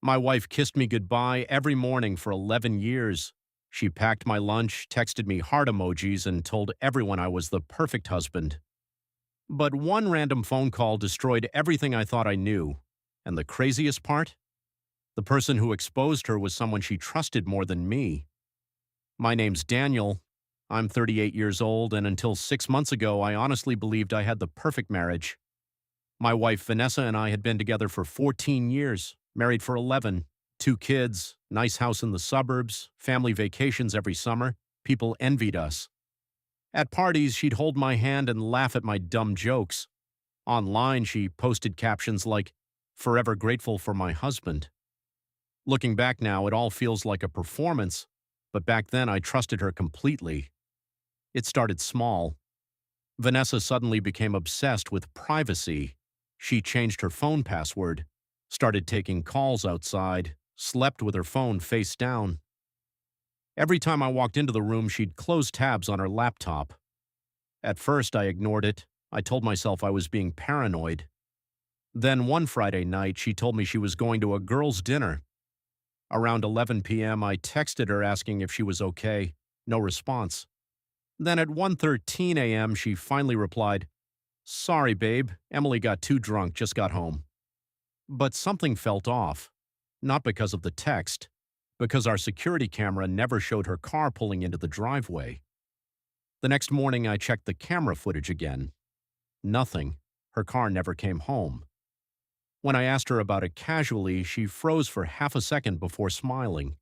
My wife kissed me goodbye every morning for 11 years. She packed my lunch, texted me heart emojis, and told everyone I was the perfect husband. But one random phone call destroyed everything I thought I knew. And the craziest part? The person who exposed her was someone she trusted more than me. My name's Daniel. I'm 38 years old, and until 6 months ago, I honestly believed I had the perfect marriage. My wife Vanessa and I had been together for 14 years, married for 11, 2 kids, nice house in the suburbs, family vacations every summer. People envied us. At parties, she'd hold my hand and laugh at my dumb jokes. Online, she posted captions like, "Forever grateful for my husband." Looking back now, it all feels like a performance, but back then I trusted her completely. It started small. Vanessa suddenly became obsessed with privacy. She changed her phone password, started taking calls outside, slept with her phone face down. Every time I walked into the room, she'd close tabs on her laptop. At first, I ignored it. I told myself I was being paranoid. Then one Friday night, she told me she was going to a girls' dinner. Around 11 p.m., I texted her asking if she was okay. No response. Then at 1:13 a.m., she finally replied, "Sorry, babe. Emily got too drunk, just got home." But something felt off. Not because of the text, because our security camera never showed her car pulling into the driveway. The next morning, I checked the camera footage again. Nothing. Her car never came home. When I asked her about it casually, she froze for half a second before smiling.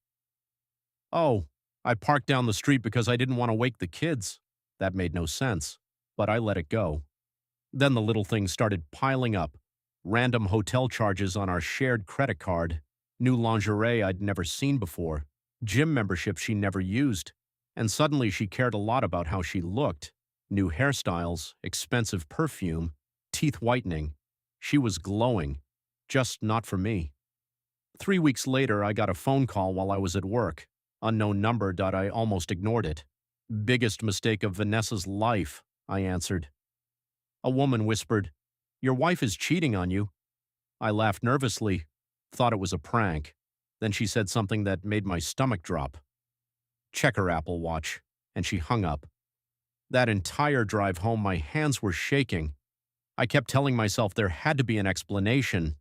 "Oh, I parked down the street because I didn't want to wake the kids." That made no sense, but I let it go. Then the little things started piling up. Random hotel charges on our shared credit card, new lingerie I'd never seen before, gym membership she never used, and suddenly she cared a lot about how she looked. New hairstyles, expensive perfume, teeth whitening. She was glowing, just not for me. 3 weeks later, I got a phone call while I was at work. Unknown number. I almost ignored it. "Biggest mistake of Vanessa's life," I answered. A woman whispered, "Your wife is cheating on you." I laughed nervously, thought it was a prank. Then she said something that made my stomach drop. "Check her Apple Watch," and she hung up. That entire drive home, my hands were shaking. I kept telling myself there had to be an explanation.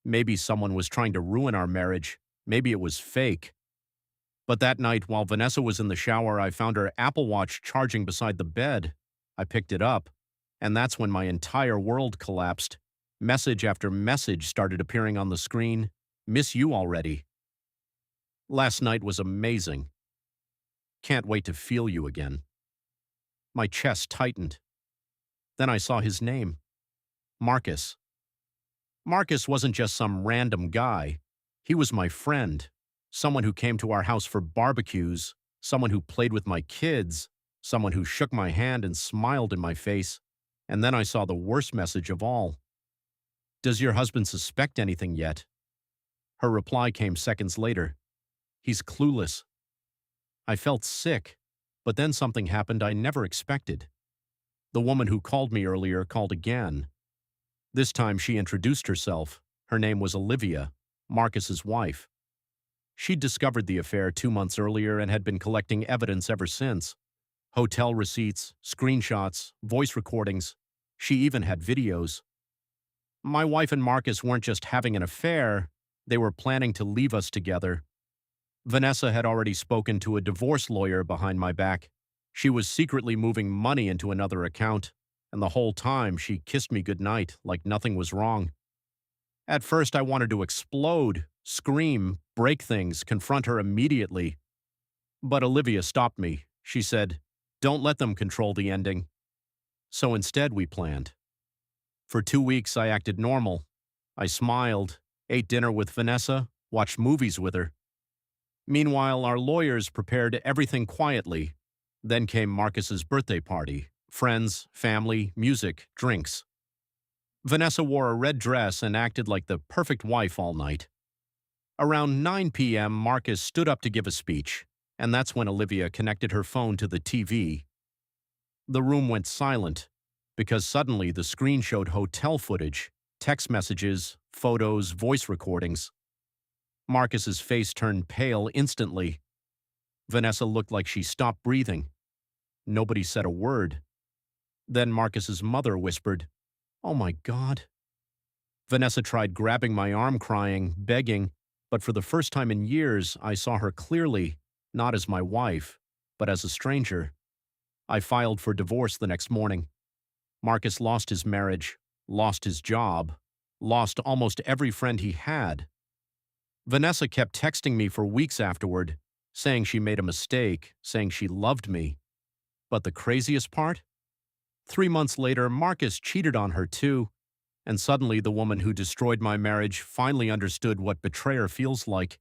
Maybe someone was trying to ruin our marriage. Maybe it was fake. But that night, while Vanessa was in the shower, I found her Apple Watch charging beside the bed. I picked it up, and that's when my entire world collapsed. Message after message started appearing on the screen. "Miss you already." "Last night was amazing. Can't wait to feel you again." My chest tightened. Then I saw his name. Marcus. Marcus wasn't just some random guy. He was my friend. Someone who came to our house for barbecues. Someone who played with my kids. Someone who shook my hand and smiled in my face. And then I saw the worst message of all. "Does your husband suspect anything yet?" Her reply came seconds later. "He's clueless." I felt sick, but then something happened I never expected. The woman who called me earlier called again. This time she introduced herself. Her name was Olivia, Marcus's wife. She'd discovered the affair 2 months earlier and had been collecting evidence ever since. Hotel receipts, screenshots, voice recordings. She even had videos. My wife and Marcus weren't just having an affair, they were planning to leave us together. Vanessa had already spoken to a divorce lawyer behind my back. She was secretly moving money into another account, and the whole time she kissed me goodnight like nothing was wrong. At first I wanted to explode, scream, break things, confront her immediately. But Olivia stopped me. She said, "Don't let them control the ending." So instead we planned. For 2 weeks I acted normal. I smiled, ate dinner with Vanessa, watched movies with her. Meanwhile, our lawyers prepared everything quietly. Then came Marcus's birthday party. Friends, family, music, drinks. Vanessa wore a red dress and acted like the perfect wife all night. Around 9 p.m., Marcus stood up to give a speech, and that's when Olivia connected her phone to the TV. The room went silent, because suddenly the screen showed hotel footage, text messages, photos, voice recordings. Marcus's face turned pale instantly. Vanessa looked like she stopped breathing. Nobody said a word. Then Marcus's mother whispered, "Oh my God." Vanessa tried grabbing my arm, crying, begging, but for the first time in years, I saw her clearly, not as my wife, but as a stranger. I filed for divorce the next morning. Marcus lost his marriage, lost his job, lost almost every friend he had. Vanessa kept texting me for weeks afterward, saying she made a mistake, saying she loved me. But the craziest part? 3 months later, Marcus cheated on her too, and suddenly the woman who destroyed my marriage finally understood what betrayer feels like.